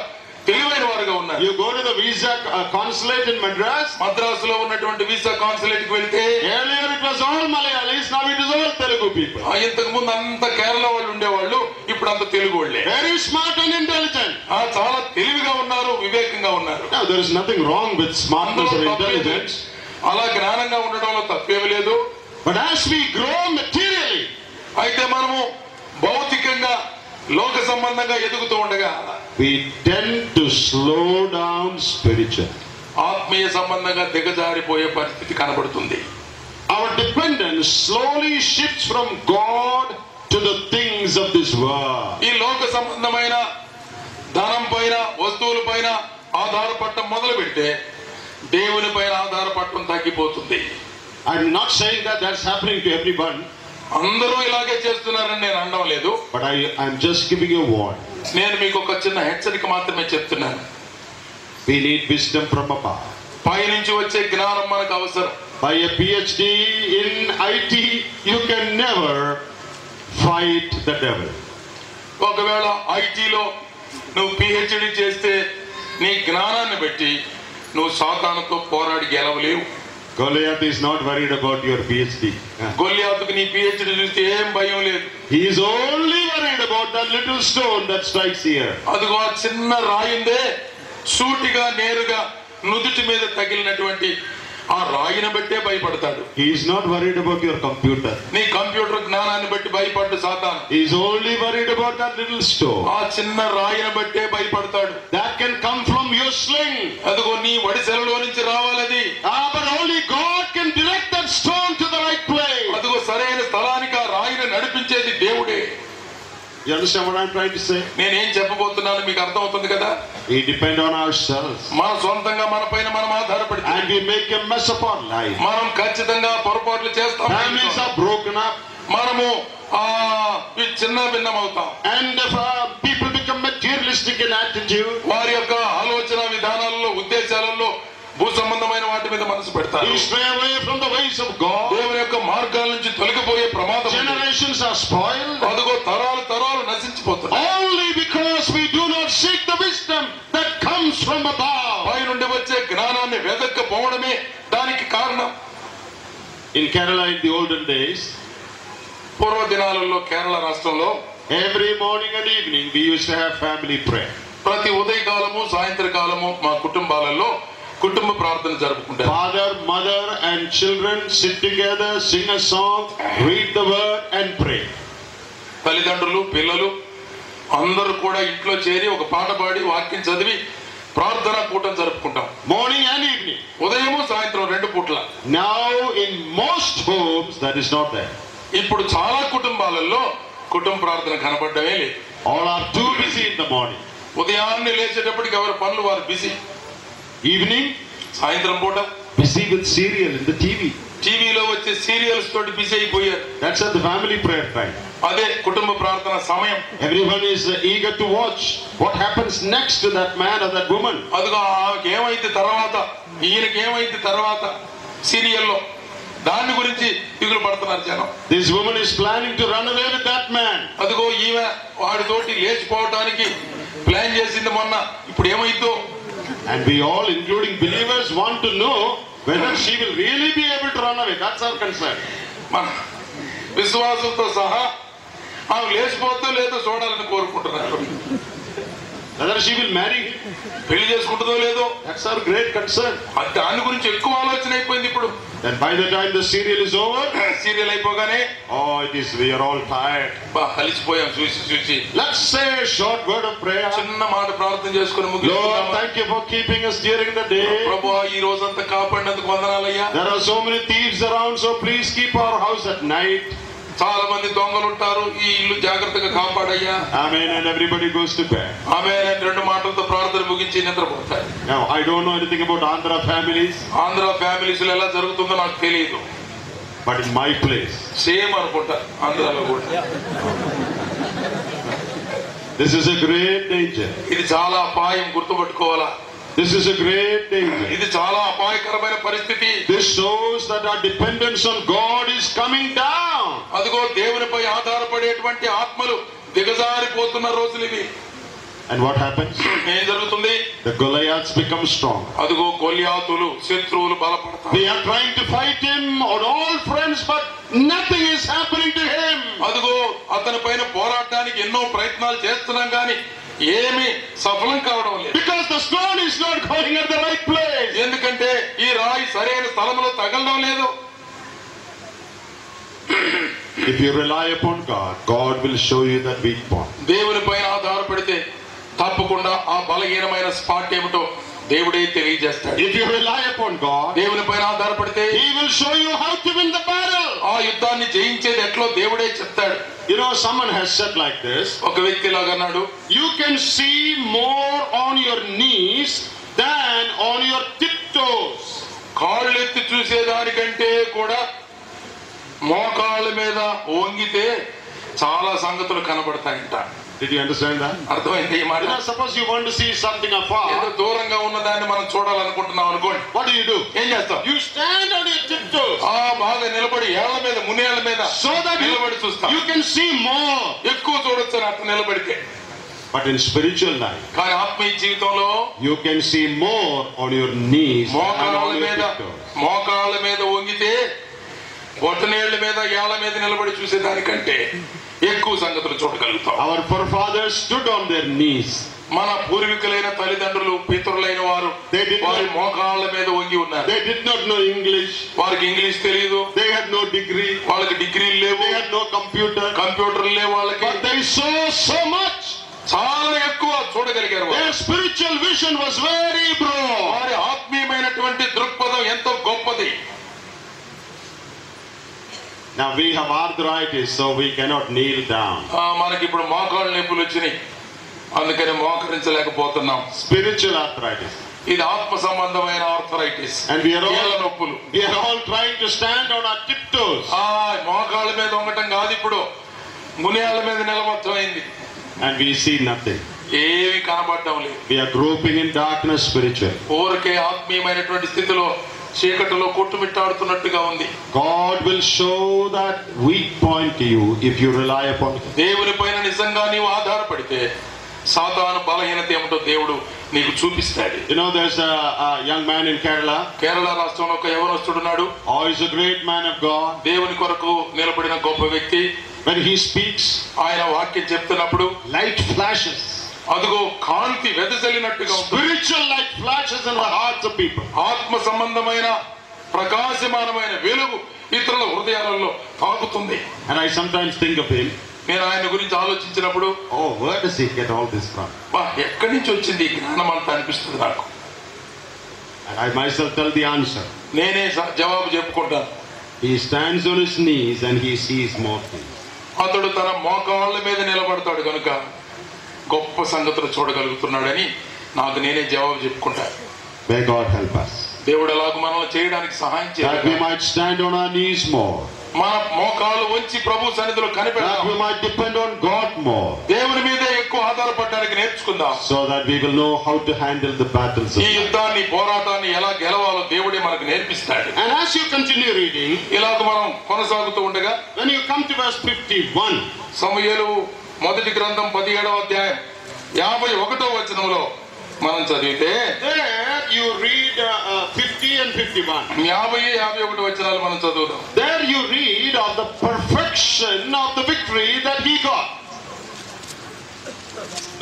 A: తెలివైన వారుగా ఉన్నారు.
B: You go to the visa consulate in Madras.
A: మద్రాసులో ఉన్నటువంటి వీసా కాన్సులేట్ కి వెళ్తే
B: Earlier it was all Malayalis, now it is all Telugu people.
A: ఇంతకు ముందు అంత కేరళ వాళ్ళు ఉండేవాళ్ళు, ఇప్పుడు అంత తెలుగు వాళ్ళే.
B: Very smart and intelligent.
A: చాలా తెలివిగా ఉన్నారు, వివేకంగా ఉన్నారు.
B: Now there is nothing wrong with smartness or intelligence.
A: అలా జ్ఞానంగా ఉండడంలో తప్పేమీ లేదు.
B: But as we grow materially,
A: అయితే మనము భౌతికంగా లోక సంబంధంగా ఎదుగుతూ ఉండగా
B: we tend to slow down spiritually.
A: ఆత్మీయ సంబంధంగా దిగజారిపోయే పరిస్థితి కనబడుతుంది.
B: Our dependence slowly shifts from God to the things of this world.
A: ఈ లోక సంబంధమైన ధనం పైన, వస్తువుల పైన ఆధారపడటం మొదలు పెడితే దేవుని పైన ఆధారపడటం తగ్గిపోతుంది.
B: I'm not saying that that's happening to everyone.
A: అందరూ ఇలాగే చేస్తున్నారని నేను అనడం లేదు.
B: But I'm just giving you a warning.
A: నేను మీకు ఒక చిన్న హెచ్చరిక మాత్రమే చెప్తున్నాను.
B: We need wisdom from above.
A: పైనుంచి వచ్చే జ్ఞానం మనకు అవసరం.
B: By a PhD in IT, you can never fight the devil.
A: ఒకవేళ ఐటీలో నువ్వు పిహెచ్డి చేస్తే నీ జ్ఞానాన్ని బట్టి నువ్వు సాతానుతో పోరాడి గెలవలేవు.
B: Goliath is not worried about your PhD.
A: గొల్లియాతుకు నీ పిహెచ్డి చూస్తే ఏం భయం లేదు.
B: He is only worried about that little stone that strikes here.
A: అదిగో ఆ చిన్న రాయిందే సూటిగా నేరుగా నుదుటి మీద తగిలినటువంటి ఆ రాయిని బట్టే భయపడతాడు.
B: He is not worried about your computer.
A: నీ కంప్యూటర్ జ్ఞానాన్ని బట్టి భయపడ్డు సాతాను.
B: He is only worried about that little stone.
A: ఆ చిన్న రాయిని బట్టే భయపడతాడు.
B: That can come from your sling.
A: అదిగో నీ వడిసెలలో నుంచి రావాలది.
B: But only God can direct that stone to the right place.
A: అదిగో సరైన స్థలానికి ఆ రాయిని నడిపించేది దేవుడే.
B: You understand what I'm trying to say?
A: నేనేం చెప్పబోతున్నాను మీకు అర్థమవుతుంది కదా.
B: We depend on ourselves.
A: మన సొంతంగా మన పైన మనం ఆధారపడితే
B: And we make a mess of our life.
A: మనం ఖచ్చితంగా పొరపాట్లు చేస్తాం.
B: Families are broken up.
A: మనము చిన్న భిన్నం అవుతాం.
B: And people become materialistic in attitude.
A: వారి యొక్క ఆలోచన విధానాలలో, ఉద్దేశాలలో భూ సంబంధమైన వాటి మీద మనసు పెడతారు.
B: We stray away from the ways of God.
A: దేవుని యొక్క మార్గాల నుంచి తొలగిపోయే ప్రమాదం.
B: Generations are spoiled.
A: అదిగో తరాలు నశించిపోతాయి.
B: Only because we do not seek the wisdom that comes from above.
A: పై నుండి వచ్చే జ్ఞానాన్ని వెదక్కపోవడమే దానికి కారణం.
B: In Kerala in the olden days,
A: పూర్వ దినాలలో కేరళ రాష్ట్రంలో
B: every morning and evening we used to have family prayer.
A: ప్రతి ఉదయకాలము, సాయంత్రకాలము మా కుటుంబాలలో కుటుంబ ప్రార్థన జరుపుకుంటారు.
B: Father, mother and children sit together, sing a song, read the word and pray.
A: తల్లిదండ్రులు, పిల్లలు అందరూ కూడా ఇంట్లో చేరి ఒక పాట పాడి వాక్యం చదివి ప్రార్థన కూటం జరుపుకుంటాం.
B: Morning and evening.
A: ఉదయము సాయంత్రం 2 పూట్ల.
B: Now in most homes that is not there.
A: ఇప్పుడు చాలా కుటుంబాలలో కుటుంబ ప్రార్థన కనబడమే లేదు.
B: All are too busy in the morning.
A: ఉదయాన్నే లేచేటప్పటికి ఎవరి పనులు వారు బిజీ.
B: Evening,
A: సాయంత్రం పూట
B: busy with serial in the TV.
A: టీవీలో వచ్చే సీరియల్స్ తోటి బిజీ అయిపోయారు.
B: That's at the family prayer time.
A: అదే కుటుంబ ప్రార్థన సమయం.
B: Everyone is eager to watch what happens next to that man or that woman.
A: అదిగో ఆమెకి ఏమైంది తర్వాత, ఈయనకి ఏమైంది తర్వాత సీరియల్లో దాని గురించి దిగులు పడుతున్నారు జనం.
B: This woman is planning to run away with that man.
A: అదిగో ఈమె వాడితోటి లేచిపోవటానికి ప్లాన్ చేసింది మొన్న, ఇప్పుడు ఏమైందో.
B: And we all, including believers, want to know whether she will really be able to run away. That's our concern.
A: మన విశ్వాసంతో సహా ఆమె లేచిపోతే లేదో చూడాలని కోరుకుంటున్నారు.
B: Whether she will marry him.
A: పెళ్లి చేసుకుంటుందో లేదో,
B: That's our great concern.
A: దాని గురించి ఎక్కువ ఆలోచన అయిపోయింది ఇప్పుడు.
B: And by the time the serial is over,
A: serial అయిపోగానే
B: we are all tired.
A: కలిసిపోయాం చూసి.
B: Let's say a short word of prayer.
A: చిన్న మాట ప్రార్థన చేసుకుని
B: Lord,
A: ముగిస్తున్నాము.
B: thank you for keeping us during the day.
A: ప్రభువా ఈ రోజంతా కాపాడినందుకు వందనాలయ్యా.
B: There are so many thieves around, so please keep our house at night.
A: చాలా మంది దొంగలు ఉంటారు, ఈ ఇల్లు జాగ్రత్తగా కాపాడయ్యా.
B: Amen. And everybody goes to bed.
A: ఆమేన్ అని 2 మాటలతో ప్రార్థన ముగించి నిద్రపోతారు.
B: Now, I don't know anything about Andhra families,
A: Andhra families లో ఎలా జరుగుతుందో నాకు తెలియదు.
B: but in my place,
A: same అనుకుంటా ఆంధ్రాలో కూడా.
B: this is a great danger.
A: ఇది చాలా అపాయం, గుర్తుపట్టుకోవాలా.
B: This is a great danger.
A: ఇది చాలా అపాయకరమైన పరిస్థితి.
B: This shows that our dependence on God is coming down. down.
A: అదిగో దేవునిపై ఆధారపడేటువంటి ఆత్మలు దిగజారిపోతున్న రోజులు ఇవి.
B: And what happens?
A: ఏం జరుగుతుంది?
B: The Goliaths become strong.
A: అదిగో గొలియాతులు శత్రువులు బలపడతారు.
B: They are trying to fight him on all fronts, but nothing is happening to him.
A: అదిగో అతని పైన పోరాడడానికి ఎన్నో ప్రయత్నాలు చేస్తున్నాం కానీ ఏమీ సఫలం కావడం లేదు.
B: Because the stone is not going at the right place.
A: ఎందుకంటే ఈ రాయి సరైన స్థలంలో తగలడం లేదు.
B: If you rely upon God, God will show you that weak point.
A: దేవుని పైన ఆధారపడితే తప్పకుండా ఆ బలహీనమైన స్పాట్ ఏమిటో దేవుడే తెలియజేస్తాడు.
B: If you rely upon God,
A: దేవుని పైన ఆధారపడితే
B: He will show you how to win the battle.
A: ఆ యుద్ధాన్ని జయించేది ఎట్లో దేవుడే చెప్తాడు.
B: You know, someone has said like this.
A: ఒక వ్యక్తి లాగా అన్నాడు,
B: You can see more on your knees than on your tiptoes.
A: కాళ్ళు ఎత్తి చూసేదానికంటే కూడా మోకాళ్ళ మీద వంగితే చాలా సంగతులు కనబడతాయంట.
B: Did you understand that?
A: అర్థమైంది ఈ మాట?
B: You know, suppose you want to see something
A: ఏదో
B: afar.
A: దూరంగా ఉన్నదాన్ని మనం చూడాలనుకుంటున్నాం అనుకోండి.
B: What do?
A: ఏం చేస్తాం?
B: You stand on your tiptoes
A: బాగా నిలబడి ఏళ్ల మీద మునేళ్ల మీద
B: so that
A: నిలబడి చూస్తాం.
B: you can see more.
A: ఎక్కువ చూడొచ్చు అని అట్లా నిలబడితే.
B: But in spiritual life,
A: కానీ ఆత్మీయ జీవితంలో
B: you can see more on your knees than
A: మోకాళ్ళ
B: on your
A: మీద
B: tiptoes.
A: వంగితే బొట్టనేళ్ల మీద ఏళ్ల మీద నిలబడి చూసేదానికంటే ఎక్కువ సంగతులు చూడగలుగుతాం.
B: Our forefathers stood on their knees.
A: మన పూర్వీకులైన తల్లిదండ్రులు పితరులైన వారు వారి మోకాళ్ళ మీద వంగి ఉన్నారు.
B: They did not know English.
A: వారికి ఇంగ్లీష్ తెలియదు.
B: They had no degree.
A: వాళ్ళకి డిగ్రీలు లేవు.
B: They had no computer.
A: కంప్యూటర్లు లేవు వాళ్ళకి.
B: But they saw so much.
A: చాలా ఎక్కువ చూడగలిగారు.
B: Their spiritual vision was very broad.
A: వారి ఆత్మీయమైనటువంటి దృక్పథం ఎంతో గొప్పది.
B: Now we have arthritis, so we cannot kneel down.
A: మనకి ఇప్పుడు మోకాళ్ళ నొప్పులు వచ్చినాయి, అందుకని మోకరించలేకపోతున్నాం.
B: Spiritual arthritis.
A: ఇది ఆత్మ సంబంధమైన ఆర్థరైటిస్.
B: And we are
A: నొప్పులు.
B: all trying to stand on our tiptoes.
A: మోకాళ్ళ మీద ఉండటం కాదు, ఇప్పుడు మునియాళ్ళ మీద నిలబడటం అయింది.
B: And we see nothing.
A: ఏమి కనబడటం లేదు.
B: We are groping in darkness spiritually.
A: ఊరికే ఆత్మీయమైనటువంటి స్థితిలో చీకటిలో కొట్టుమిట్టాడుతున్నట్టుగా ఉంది.
B: God will show that weak point to you if you rely upon Him.
A: దేవుని పైన నిజంగా నీవు ఆధారపడితే సాతాను బలహీనత ఏమిటో దేవుడు నీకు చూపిస్తాడు.
B: You know, there's a young man in Kerala.
A: Kerala రాష్ట్రంలో ఒక యవనస్తుడున్నాడు.
B: Oh, he's a great man of God.
A: దేవుని కొరకు నిలబడిన గొప్ప వ్యక్తి.
B: When he speaks,
A: ఆయన వాక్యం చెప్తున్నప్పుడు
B: light flashes.
A: అదిగో కాంతి వెదజల్లినట్టుగా ఉంటుంది.
B: Spiritual light flashes in the hearts of people.
A: ఆత్మ సంబంధమైన ప్రకాశమానమైన వెలుగు ఇతరుల హృదయాలలో తాకుతుంది.
B: And I sometimes think of him.
A: నేను ఆయన గురించి ఆలోచించినప్పుడు,
B: Oh, where does he get all this from?
A: ఎక్కడి నుంచి వచ్చింది ఈ జ్ఞానం అంతా అనిపిస్తుంది నాకు.
B: And I myself tell the answer.
A: నేనే జవాబు చెప్పుకుంటాను.
B: He stands on his knees and he sees more things.
A: అతడు తన మోకాళ్ళ మీద నిలబడతాడు కనుక గొప్ప సంగతులు చూడగలుగుతున్నాడని నాకు నేనే జవాబు చెప్పుకుంటాను.
B: May God help us.
A: దేవుడు ఎలాగో మనల్ని చేయడానికి సహాయం
B: That we
A: చేయాలి.
B: might stand on our knees more.
A: మన మోకాళ్ళు వంచి ప్రభు సన్నిధిలో
B: That
A: కనిపెడదాం.
B: we might depend on God more.
A: దేవుని మీదే ఎక్కువ ఆధారపడడానికి నేర్చుకుందాం.
B: So that we will know how to handle the battles of
A: ఈ
B: life.
A: యుద్ధాన్ని పోరాటాన్ని ఎలా గెలవాలో దేవుడే మనకు నేర్పిస్తాడు.
B: And as you continue reading,
A: ఇలాగ మనం కొనసాగుతూ ఉండగా
B: when you come to verse 51,
A: సమూయేలు మొదటి గ్రంథం 17వ అధ్యాయం 51వ వచనంలో మనం చదివితే
B: there you read 50 and 51.
A: 50-51 వచనాలు మనం చదువుదాం.
B: There you read of the perfection of the victory that he got.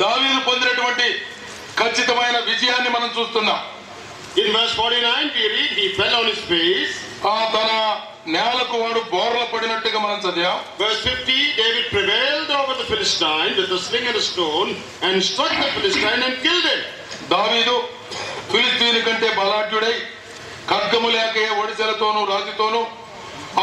A: దావీదు పొందినటువంటి ఖచ్చితమైన విజయాన్ని మనం చూస్తున్నాం.
B: In verse 49 we read he fell on his face.
A: తన నేలకు వాడు బోర్ల పడినట్టుగా మనం చదివాం.
B: Verse 50, David prevailed over the Philistine with a sling and a stone and struck the Philistine and killed him.
A: దావీదు ఫిలిస్తీని కంటే బలాఢ్యుడై ఖడ్గము లేక ఒడిసెలతోనూ రాతితోనూ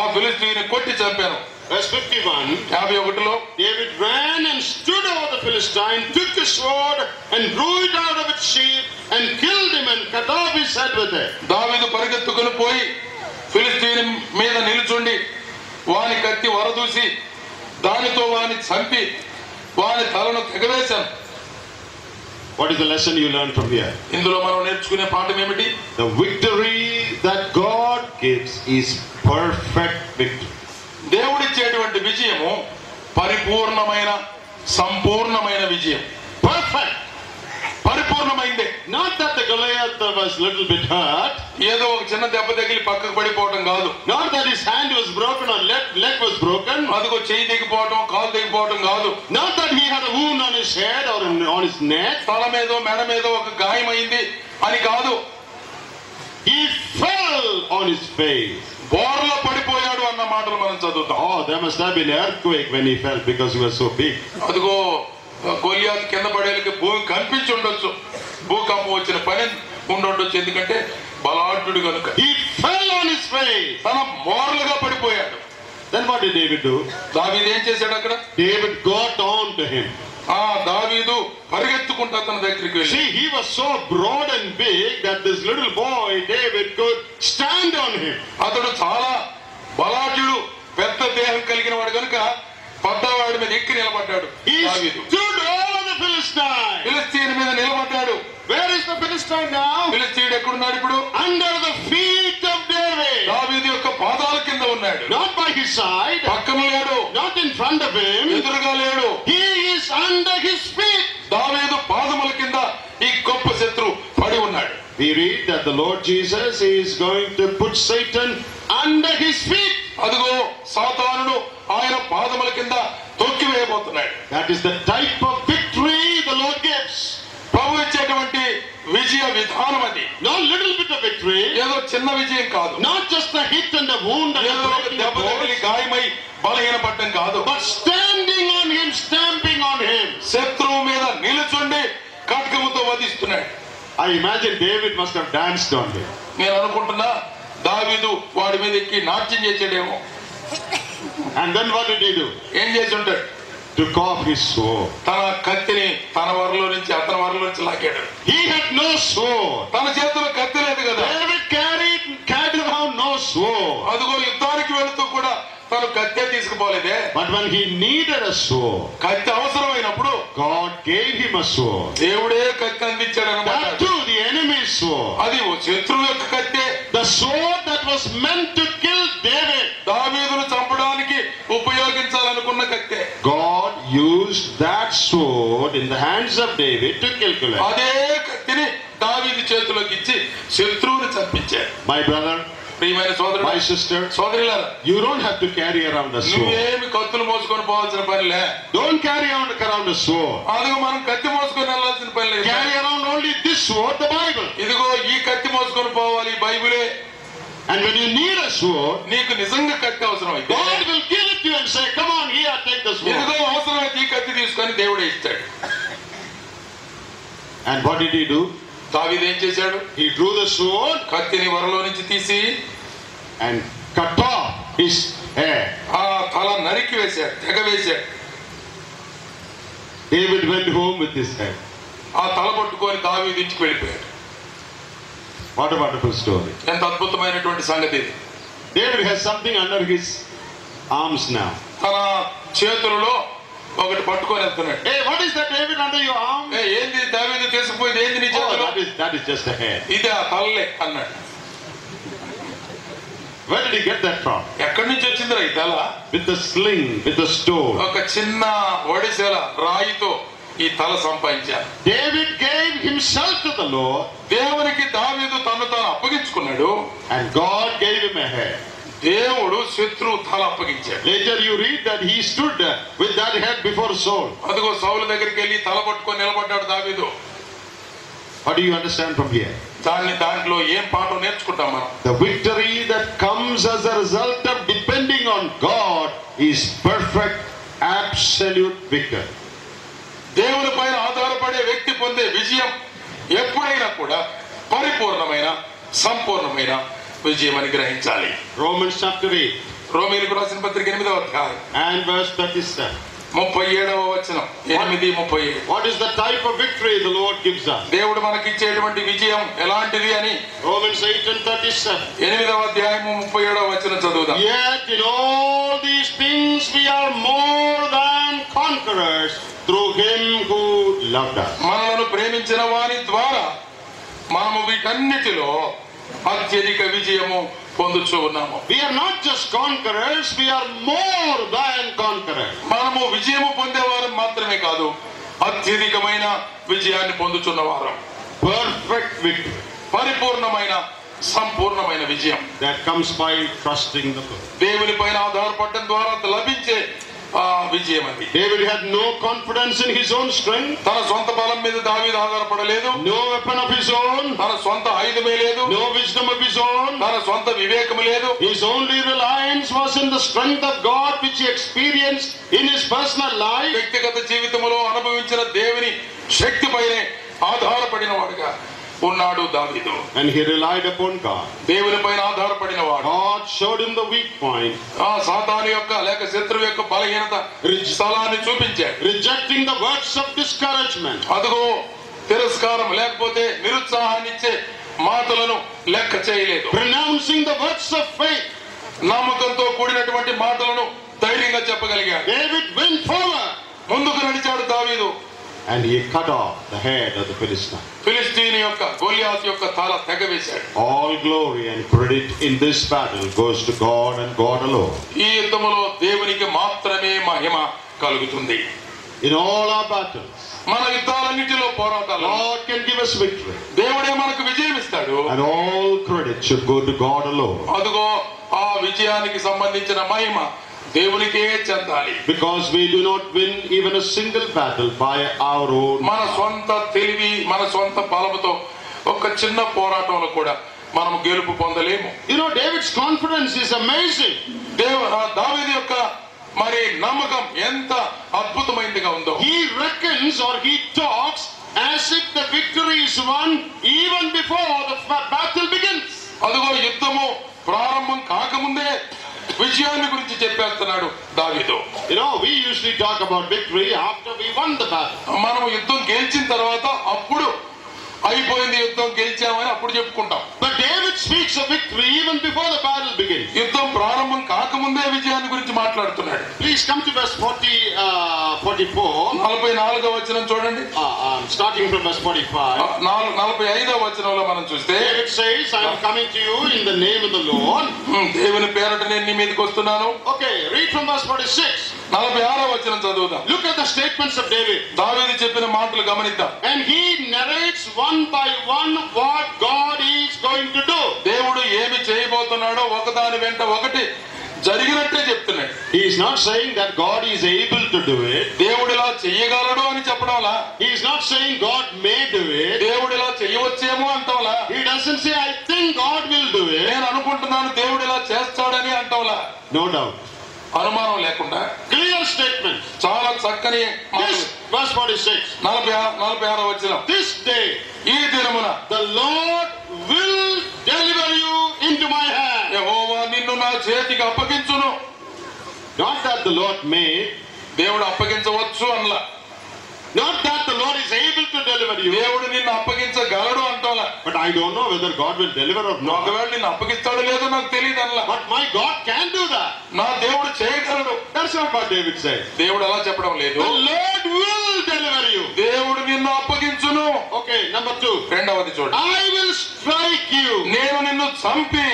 A: ఆ ఫిలిస్తీని కొట్టి చంపాను.
B: Verse 51,
A: 51లో
B: David ran and stood over the Philistine, took his sword and drew it out of its sheath and killed him and cut off his head with it.
A: దావీదు పరిగెత్తుకుని పోయి ఫిలిస్తీని మీద నిలుచుండి వాని కత్తి వరదూసి దానితో వాని చంపి వాని తలను తెగవేశాను.
B: What is the lesson you learn from here?
A: ఇందులో మనం నేర్చుకునే పాఠం ఏమిటి?
B: The victory that God gives is perfect victory.
A: దేవుడిచ్చేటువంటి పరిపూర్ణమైన సంపూర్ణమైన విజయం.
B: Perfect.
A: పరిపూర్ణమైందే.
B: Not that the Goliath was little bit hurt.
A: ఏదో ఒక చిన్న దెబ్బ తగిలి పక్కకు పడిపోవటం కాదు.
B: Not that his hand was broken or leg was broken.
A: అదిగో చెయ్యి దిగిపోవటం, కాలు దిగిపోవటం కాదు.
B: Not that he had a wound on his head or on his neck.
A: తల మీదో మెడ మీదో ఒక గాయమైంది అని కాదు.
B: He fell on his face.
A: బోర్లో పడిపోయాడు అన్న మాటలు మనం చదువుతాం.
B: Oh, there must have been an earthquake when he fell because he was so big.
A: అదిగో గొలియాతు కింద పడేలకి భూమి కనిపించి ఉండొచ్చు, భూకంపం వచ్చిన పని ఉండొచ్చు, ఎందుకంటే బలాఢ్యుడు కనుక.
B: He fell on his face.
A: తన బోర్లుగా పడిపోయాడు.
B: Then what did David do?
A: దావీదు ఏం చేశాడు అక్కడ?
B: David got on to him.
A: దావీదు పరిగెత్తుకుంటా తన దగ్గరికి వెళ్ళి.
B: See, he was so broad and big that this little boy David could stand on him.
A: అతడు చాలా బలాఢ్యుడు, పెద్ద దేహం కలిగిన వాడు కనుక పడ్డవాడి మీద ఎక్కి నిలబడ్డాడు.
B: He stood over the Philistine.
A: ఫిలిష్తీయుని మీద నిలబడ్డాడు.
B: Where is the Philistine now?
A: ఫిలిష్తీయుడు ఎక్కడున్నాడు ఇప్పుడు?
B: Under the feet of David.
A: దావీదు యొక్క పాదాల కింద ఉన్నాడు.
B: Not by his side.
A: పక్కన లేడు.
B: Not in front of him.
A: ఎదురుగా లేడు.
B: He is under his feet.
A: దావీదు పాదముల కింద ఈ గొప్ప శత్రువు పడి ఉన్నాడు.
B: We read that the Lord Jesus is going to put Satan under his feet.
A: అదిగో సాతానుడు ఆయన పాదముల కింద తొక్కి వేయబోతున్నాడు.
B: That is the type of victory the Lord gives.
A: ప్రభు ఇచ్చేటువంటి విజయ విధానం అది.
B: No little bit of victory.
A: ఏదో చిన్న విజయం కాదు.
B: Not just a hit and a wound and
A: ఏదో ఒక దెబ్బ తగిలి గాయమై బలహీనపడటం కాదు.
B: but standing on him, stamping on him.
A: శత్రువు మీద నిలుచుండి ఖడ్గముతో వధిస్తున్నాడు.
B: I imagine David must have danced on him.
A: నేను అనుకుంటున్నా దావీదు వాడి మీద ఎక్కి నాట్యం చేసాడేమో.
B: And then what did he do?
A: ఏం చేసి ఉంటాడు?
B: Took off his sword.
A: తన కత్తిని తన వరలో నుంచి అతని వరలో నుంచి లాగాడు.
B: He had no sword.
A: తన చేతిలో కత్తి లేదు కదా.
B: David carried around no sword.
A: అదిగో యుద్ధానికి వెళుతూ కూడా తను కత్తే తీసుకుపోలేదే.
B: But when he needed a sword,
A: కత్తి అవసరమైనప్పుడు
B: God gave him a sword.
A: దేవుడే కత్తి అందించాడు అన్నమాట.
B: That too, the enemy's sword.
A: అది శత్రువు యొక్క కత్తే.
B: The sword that was meant to kill David.
A: దావీదును చంపడానికి ఉపయోగించాలనుకున్న కత్తే.
B: God used that sword in the hands of David to kill Goliath.
A: అదే కత్తిని దావీదు చేతిలోకి ఇచ్చి శత్రువుని చంపించాడు.
B: My brother,
A: ప్రియమైన సోదరుడు,
B: my sister,
A: సోదరులారా,
B: you don't have to carry around a sword.
A: నువ్వేమి కత్తులు మోసుకొని పోవాల్సిన పనిలే.
B: Don't carry around a sword.
A: అదిగో మనం కత్తి మోసుకొని వెళ్ళాల్సిన పని లేదు.
B: Carry around only this sword, the Bible.
A: ఇదిగో ఈ కత్తి మోసుకొని పోవాలి, బైబిలే.
B: And when you need a sword,
A: నీకు నిజంగా కత్తి అవసరం అయితే
B: God will give it to you and say, come on here, take the sword.
A: ఇదిగో అవసరమైతే ఈ కత్తి తీసుకొని దేవుడే ఇస్తాడు.
B: And what did he do?
A: దావీదు ఏం చేశాడు?
B: He drew the sword
A: కత్తిని వరలో నుంచి తీసి
B: and cut off his hair.
A: ఆ తల నరికి వేశాడు, తెగ వేశాడు.
B: David went home with his head.
A: ఆ తల పట్టుకొని దావీదు ఇంటికి వెళ్ళిపోయాడు.
B: What a wonderful story.
A: ఎంత అద్భుతమైనటువంటి సంగతి ఇది.
B: David has something under his arms now.
A: తన చేతులలో ఒకటి పట్టుకొని వెళ్తున్నాడు.
B: Hey, what is that, David, under your arm?
A: ఏంది దావీదు తీసుకుపోయింది, ఏంది నీ చేతిలో?
B: That is just a hair.
A: ఇదే ఆ తలలే అన్నాడు.
B: Where did he get that from?
A: ఎక్కడి నుంచి వచ్చిందిరా ఈ తల?
B: With the sling, with the stone.
A: ఒక చిన్న ఒడిసెల రాయితో ఈ తల సంపాదించారు.
B: David gave himself to the Lord.
A: దేవునికి దావీదు తను తాను అప్పగించుకున్నాడు.
B: And God gave him a hair.
A: దేవుడు శత్రువు తల అప్పగించాడు.
B: Later you read that he stood with that head before Saul.
A: అదిగో సౌలు దగ్గరికి వెళ్ళి తల పట్టుకొని నిలబడ్డాడు దావీదు.
B: What do you understand from here?
A: దాంట్లో ఏం పాఠం నేర్చుకుంటాం మనం?
B: The victory that comes as a result of depending on God is perfect, absolute victory.
A: దేవుని పైన ఆధారపడే వ్యక్తి పొందే విజయం ఎప్పుడైనా కూడా పరిపూర్ణమైన సంపూర్ణమైన విజయం అని గ్రహించాలి.
B: Romans chapter 8
A: రోమీయులకు రాసిన పత్రిక 8వ అధ్యాయం
B: and verse 37.
A: 37వ వచనం. 8:37.
B: What is the type of victory the Lord gives us?
A: దేవుడు మనకి ఇచ్చేటువంటి విజయం ఎలాంటిది అని
B: Romans 8 and 37.
A: 8వ అధ్యాయము 37వ వచనం చదువుదాం.
B: Yet in all these things we are more than conquerors through him who loved us.
A: మనలను ప్రేమించిన వారి ద్వారా మనము వీటన్నిటిలో అత్యధిక విజయము పొందుచూ ఉన్నాము.
B: We are not just conquerors, we are more than conquerors.
A: మనము విజయము పొందేవారం మాత్రమే కాదు, అత్యధికమైన విజయాన్ని పొందుచున్న వారం.
B: Perfect victory.
A: పరిపూర్ణమైన సంపూర్ణమైన విజయం.
B: That comes by trusting the Lord.
A: దేవుని పైన ఆధారపడటం ద్వారా లభించే విజయం అది.
B: David had no confidence in his own strength.
A: తన సొంత బలం మీద దావీదు ఆధారపడలేదు.
B: No weapon of his own.
A: తన సొంత ఆయుధమే లేదు.
B: No wisdom of his own.
A: తన సొంత వివేకం లేదు.
B: His only reliance was in the strength of God which he experienced in his personal life.
A: వ్యక్తిగత జీవితంలో అనుభవించిన దేవుని శక్తిపైనే ఆధారపడిన వాడుగా ఉన్నాడు దావీదు.
B: And he relied upon God.
A: దేవుని పైన ఆధారపడిన వాడు.
B: God showed him the weak point.
A: సాతాను యొక్క లేక శత్రువు యొక్క బలహీనత స్థలాన్ని చూపించాడు.
B: Rejecting the words of discouragement.
A: అదిగో తిరస్కారం లేకపోతే నిరుత్సాహాన్ని ఇచ్చే మాటలను లెక్క చేయలేదు.
B: Pronouncing the words of faith.
A: నమ్మకంతో కూడినటువంటి మాటలను ధైర్యంగా చెప్పగలిగాడు.
B: David went forward.
A: ముందుకు నడిచాడు దావీదు.
B: And he cut off the head of the Philistine.
A: ఫిలిస్తీని యొక్క గొలియాతు యొక్క తల తెగవేశాడు.
B: All glory and credit in this battle goes to God and God alone.
A: ఈ యుద్ధములో దేవునికి మాత్రమే మహిమ కలుగుతుంది.
B: In all our battles,
A: మన యుద్ధాలన్నిటిలో పోరాటాలు
B: God can give us victory.
A: దేవుడే మనకు విజయం ఇస్తాడు.
B: And all credit should go to God alone.
A: అదిగో ఆ విజయానికి సంబంధించిన మహిమ దేవునికే చెందాలి.
B: Because we do not win even a single battle by our own.
A: మన సొంత తెలివి మన సొంత బలముతో ఒక చిన్న పోరాటంలో కూడా మనం గెలుపు పొందలేము.
B: You know, David's confidence is amazing.
A: దావీదు యొక్క మరి నమ్మకం ఎంత అద్భుతమైనదిగా ఉందో.
B: He reckons or he talks as if the victory is won even before the battle begins.
A: అదిగో యుద్ధము ప్రారంభం కాకముందే విజయాన్ని గురించి చెప్పేస్తున్నాడు దావీదు.
B: You know, we usually talk about victory after we won the battle.
A: మనం యుద్ధం గెలిచిన తర్వాత అప్పుడు అయిపోయింది యుద్ధం గెలిచామని అప్పుడు చెప్పుకుంటాం.
B: But David speaks of victory even before the battle begins.
A: యుద్ధం ప్రారంభం కాకముందే విజయాన్ని గురించి మాట్లాడుతున్నాడు.
B: Please come to verse 44.
A: 44వ వచనం చూడండి.
B: Starting from verse 45.
A: 45వ వచనంలో మనం చూస్తే
B: David says, I am coming to you in the name of the Lord.
A: దేవుని పేరట నేను నీ మీదకి వస్తున్నాను.
B: Okay, read from verse 46.
A: 46వ వచనం చదువుదాం.
B: Look at the statements of David.
A: దావీదు చెప్పిన మాటలు గమనిద్దాం.
B: And he narrates one by one what God is going to do.
A: దేవుడు ఏమి చేయబోతున్నాడో ఒకదాని వెంట ఒకటి జరిగినట్టే చెప్తున్నాడు.
B: He is not saying that God is able to do it.
A: దేవుడు ఇలా చెయ్యగలడు అని చెప్పడంలా.
B: He is not saying God may do it.
A: దేవుడు ఇలా చేయవచ్చేమో అంటాంలా.
B: He doesn't say I think God will do it.
A: నేను అనుకుంటున్నాను దేవుడు ఇలా చేస్తాడని అంటాంలా.
B: No doubt.
A: అనుమానం లేకుండా
B: Clear statements.
A: చాలా చక్కని
B: This, verse 46.
A: 46వ వచనం.
B: This day
A: ఈ దినమున
B: the Lord will deliver you into my hand.
A: యెహోవా నిన్ను నా చేతికి అప్పగించును.
B: Not that the Lord may.
A: దేవుడు అప్పగించవచ్చు అనలా.
B: Not that the Lord is able to deliver you.
A: దేవుడు నిన్ను అప్పగించగలడు అంటాలా.
B: But I don't know whether God will deliver or not.
A: ఒకవేళ నిన్ను అప్పగిస్తాడో లేదో నాకు తెలియదు అనలా.
B: But my God can do that.
A: నా దేవుడు చేయగలడు.
B: That's not what David says.
A: దేవుడు అలా చెప్పడం లేదు.
B: The Lord will deliver you.
A: దేవుడు నిన్ను అప్పగించును.
B: Okay, number 2.
A: రెండవది చూడండి.
B: I will strike you.
A: నేను నిన్ను చంపి.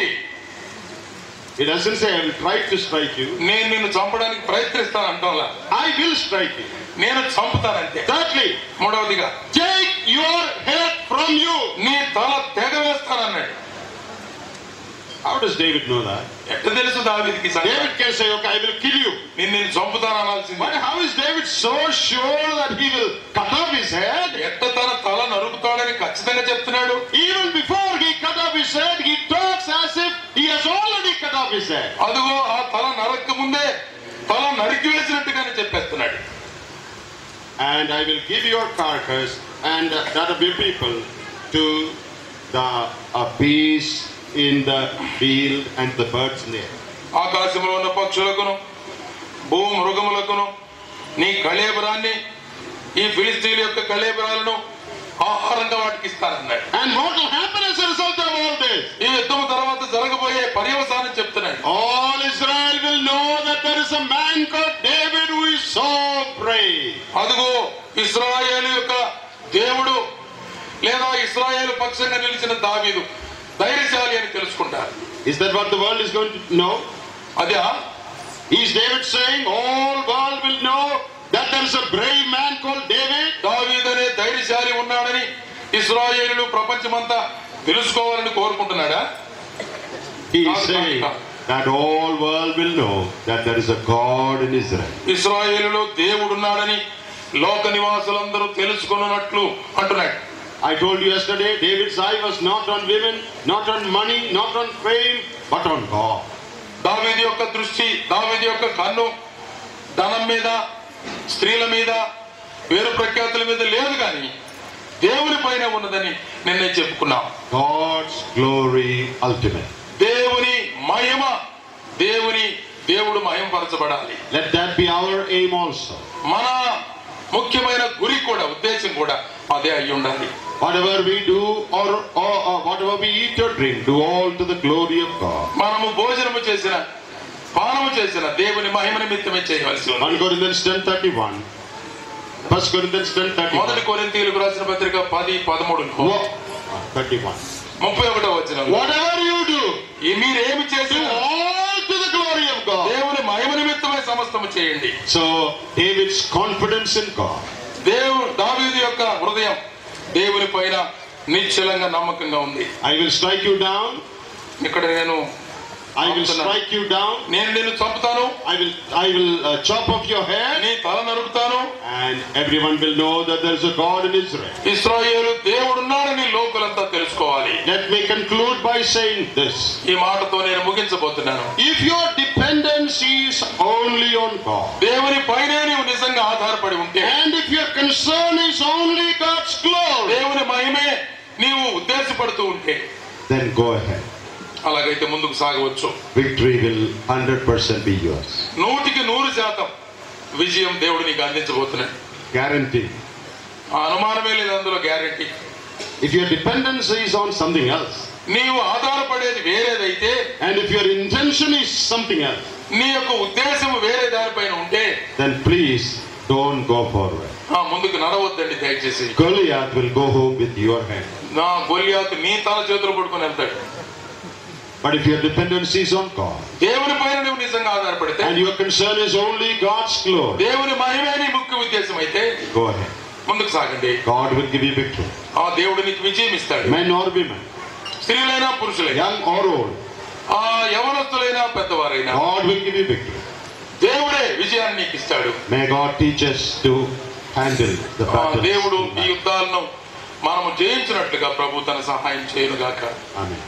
B: It doesn't say I will try to strike you.
A: నేను నిన్ను చంపడానికి ప్రయత్నిస్తాను అంటాలా.
B: I will strike you.
A: నేను చంపుతానంతే.
B: Thirdly,
A: మూడవదిగా
B: take your head from you.
A: నీ తల తెగవేస్తానన్నాడు.
B: How does David know that?
A: ఎట్లా తెలుసు దావీదుకి?
B: David can say, okay, I will kill you.
A: నిన్ను చంపుతాను అనాల్సింది.
B: But how is David so sure that he will cut off his head?
A: ఎట్ట తన తల నరుకుతాడని ఖచ్చితంగా చెప్తున్నాడు.
B: Even before he cut off his head, he talks as if he has already cut off his head.
A: అదిగో ఆ తల నరక్క ముందే తల నరికి వేసినట్టుగానే చెప్పేస్తున్నాడు.
B: And I will give your carcass and that of your people to the beasts in the field and the birds in the air.
A: ఆకాశంలో ఉన్న పక్షులకును భూమృగములకును నీ కళేబరాన్ని ఈ ఫిలిస్తీయుల యొక్క కళేబరాలను ఆహారంగా వాటికి ఇస్తానన్నాడు.
B: And what will happen as a result of all this?
A: ఈ యుద్ధం తర్వాత జరగబోయే పర్యవసానం చెప్తున్నాడు.
B: All Israel will know that there is a man called David who is so brave.
A: అదిగో ఇశ్రాయేలు యొక్క దేవుడు లేదా ఇశ్రాయేలు పక్షంగా నిలిచిన దావీదు ధైర్యశాలి అని తెలుసుకుంటారు.
B: Is that what the world is going to know?
A: అదే
B: Is David saying all world will know that there is a brave man called David?
A: దావీదు అనే ధైర్యశాలి ఉన్నాడని ఇశ్రాయేలు ప్రపంచమంతా తెలుసుకోవాలని కోరుకుంటున్నాడా?
B: He is saying that all world will know that there is a God in Israel.
A: ఇశ్రాయేలులో దేవుడు ఉన్నాడని లోక నివాసులందరూ తెలుసుకున్నట్లు అంటున్నాడు.
B: I told you yesterday, David's eye was not on women, not on money, not on fame, but on God.
A: దావీదు యొక్క దృష్టి, దావీదు యొక్క కన్ను ధనం మీద, స్త్రీల మీద, పేరు ప్రఖ్యాతుల మీద లేదు కానీ దేవుని పైన ఉన్నదని నిన్నే చెప్పుకున్నాం.
B: God's glory ultimate.
A: దేవుని మహిమ, దేవుడు మహిమపరచబడాలి.
B: Let that be our aim also.
A: మన ముఖ్యమైన గురి కూడా, ఉద్దేశం కూడా అదే అయి ఉండాలి.
B: Whatever we do or whatever we eat or drink, do all to the glory of God.
A: మనము భోజనము చేసిన, పానము చేసిన దేవుని మహిమ నిమిత్తమే చేయవలసి ఉంది.
B: 1 Corinthians 10:31. 1 Corinthians 10:31.
A: మొదటి కొరింథీయులకు రాసిన పత్రిక 10:13
B: 31.
A: 31వ వచనం.
B: Whatever you do,
A: మీరేమి
B: do
A: చేసినా
B: all to the glory of God.
A: దేవుని మహిమ నిమిత్తమే సమస్తము చేయండి.
B: So David's confidence in God.
A: దావీదు యొక్క హృదయం దేవుని పైన నిశ్చలంగా నమ్మకంగా ఉంది.
B: I will strike you down.
A: ఇక్కడ
B: I will strike you down.
A: నేను నిన్ను చంపుతాను.
B: I will chop off your hair.
A: నీ తల నరుకుతాను.
B: And everyone will know that there is a God in Israel.
A: ఇశ్రాయేలు దేవుడున్నాడని లోకులంతా తెలుసుకోవాలి.
B: Let me conclude by saying this.
A: ఈ మాటతో నేను ముగించబోతున్నాను.
B: If your dependence is only on God,
A: దేవుని పైనే నీవు నిజంగా ఆధారపడి ఉంటే,
B: and if your concern is only God's glory,
A: దేవుని మహిమే నీవు ఉద్దేశపడుతూ ఉంటే,
B: then go ahead.
A: అలాగైతే ముందుకు సాగవచ్చు.
B: Victory will 100% be yours.
A: 100% విజయం దేవుడు నీకు అందించబోతున్నాడు.
B: Guarantee.
A: అనుమానమే లేదు అందులో, guarantee.
B: If your dependence is on something else,
A: నీవు ఆధారపడేది వేరేదైతే,
B: and if your intention is something else,
A: నీ యొక్క ఉద్దేశం వేరే దానిపైన ఉంటే,
B: then please don't go forward.
A: ముందుకు నడవద్దండి దయచేసి.
B: Goliath will go home with your hand.
A: నా గొలియాతు నీ తల చేతులు పట్టుకొని వెళ్తాడు.
B: But if your dependence is on God,
A: దేవుని పైన నువ్వు నిజంగా ఆధారపడితే,
B: and your concern is only God's glory,
A: దేవుని మహిమే నీ ముఖ్య ఉద్దేశం అయితే,
B: go ahead.
A: ముందుకు సాగండి.
B: God will give you victory.
A: ఆ దేవుడు నీకు విజయం ఇస్తాడు.
B: Men or women,
A: స్త్రీలైనా పురుషులైనా,
B: young or old,
A: యవనస్తులైనా పెద్దవారైనా,
B: God will give you victory.
A: దేవుడే విజయాన్ని నీకు ఇస్తాడు.
B: May God teach us to handle the battles.
A: దేవుడు
B: in
A: ఈ
B: life.
A: యుద్ధాలను మనము జయించినట్లుగా ప్రభు తన సహాయం చేయనుగాక.
B: Amen.